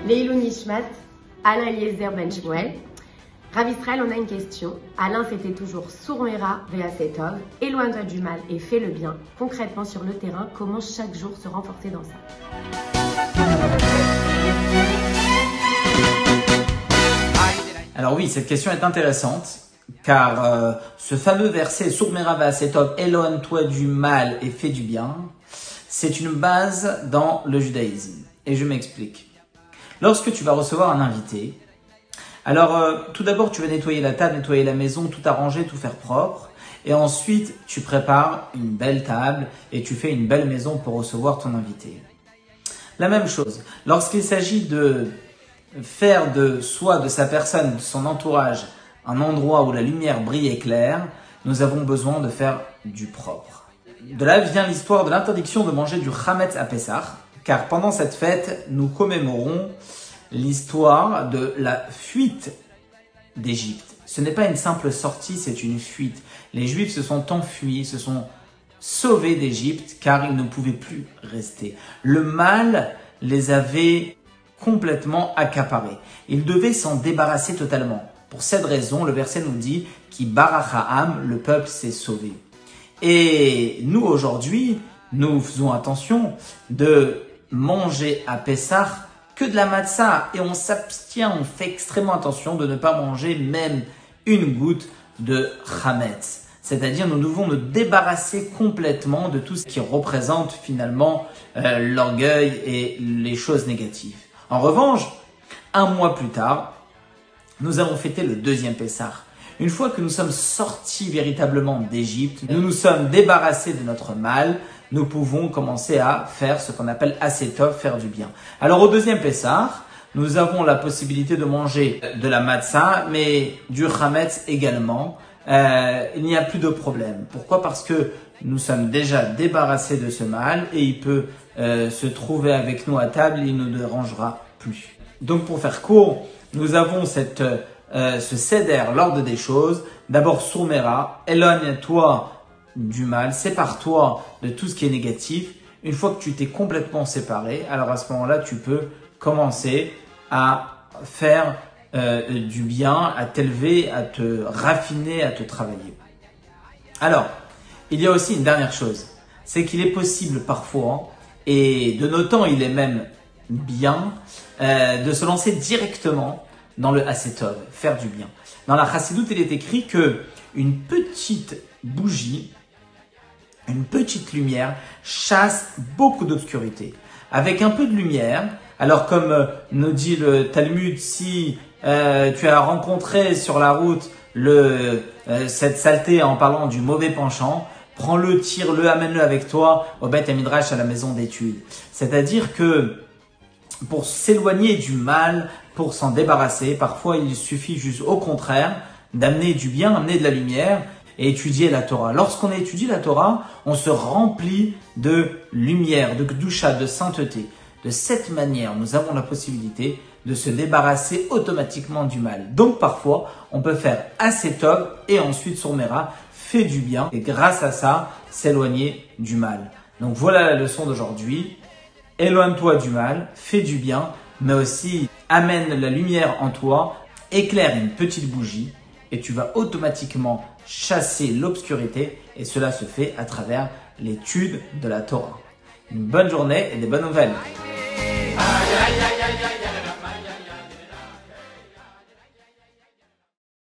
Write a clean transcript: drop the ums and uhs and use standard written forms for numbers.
Leilou Nishmat, Alain Eliezer Ben Shmuel. Rav Israël, on a une question. Alain, c'était toujours Sourmera Ve'asetov, éloigne-toi du mal et fais le bien. Concrètement, sur le terrain, comment chaque jour se renforcer dans ça? Alors oui, cette question est intéressante, car ce fameux verset Sourmera Ve'asetov, éloigne-toi du mal et fais du bien, c'est une base dans le judaïsme. Et je m'explique. Lorsque tu vas recevoir un invité, alors tout d'abord tu vas nettoyer la table, nettoyer la maison, tout arranger, tout faire propre. Et ensuite tu prépares une belle table et tu fais une belle maison pour recevoir ton invité. La même chose, lorsqu'il s'agit de faire de soi, de sa personne, de son entourage, un endroit où la lumière brille et claire, nous avons besoin de faire du propre. De là vient l'histoire de l'interdiction de manger du chametz à Pessah, car pendant cette fête, nous commémorons l'histoire de la fuite d'Égypte. Ce n'est pas une simple sortie, c'est une fuite. Les Juifs se sont enfuis, se sont sauvés d'Égypte car ils ne pouvaient plus rester. Le mal les avait complètement accaparés. Ils devaient s'en débarrasser totalement. Pour cette raison, le verset nous dit « Ki barach ha'am » le peuple s'est sauvé. Et nous, aujourd'hui, nous faisons attention de manger à Pessah que de la matzah et on s'abstient, on fait extrêmement attention de ne pas manger même une goutte de chametz. C'est-à-dire nous devons nous débarrasser complètement de tout ce qui représente finalement l'orgueil et les choses négatives. En revanche, un mois plus tard, nous avons fêté le deuxième Pessah. Une fois que nous sommes sortis véritablement d'Égypte, nous nous sommes débarrassés de notre mal, nous pouvons commencer à faire ce qu'on appelle Asetov, faire du bien. Alors au deuxième Pessah, nous avons la possibilité de manger de la matzah, mais du chametz également. Il n'y a plus de problème. Pourquoi? Parce que nous sommes déjà débarrassés de ce mal et il peut se trouver avec nous à table, il ne nous dérangera plus. Donc pour faire court, nous avons ce seder, l'ordre des choses. D'abord Sourmera, éloigne-toi du mal, sépare-toi de tout ce qui est négatif. Une fois que tu t'es complètement séparé, alors à ce moment-là, tu peux commencer à faire du bien, à t'élever, à te raffiner, à te travailler. Alors, il y a aussi une dernière chose, c'est qu'il est possible parfois, et de nos temps il est même bien, de se lancer directement dans le Asetov, faire du bien. Dans la Chassidoute, il est écrit que une petite bougie, une petite lumière chasse beaucoup d'obscurité. Avec un peu de lumière, alors comme nous dit le Talmud, si tu as rencontré sur la route cette saleté en parlant du mauvais penchant, prends-le, tire-le, amène-le avec toi au Beth Midrash, à la maison d'études. C'est-à-dire que pour s'éloigner du mal, pour s'en débarrasser, parfois il suffit juste au contraire d'amener du bien, amener de la lumière et étudier la Torah. Lorsqu'on étudie la Torah, on se remplit de lumière, de Kedusha, de sainteté. De cette manière, nous avons la possibilité de se débarrasser automatiquement du mal. Donc parfois, on peut faire Asetov et ensuite Sourmera, fait du bien et grâce à ça, s'éloigner du mal. Donc voilà la leçon d'aujourd'hui. Éloigne-toi du mal, fais du bien, mais aussi amène la lumière en toi, éclaire une petite bougie et tu vas automatiquement chasser l'obscurité et cela se fait à travers l'étude de la Torah. Une bonne journée et des bonnes nouvelles.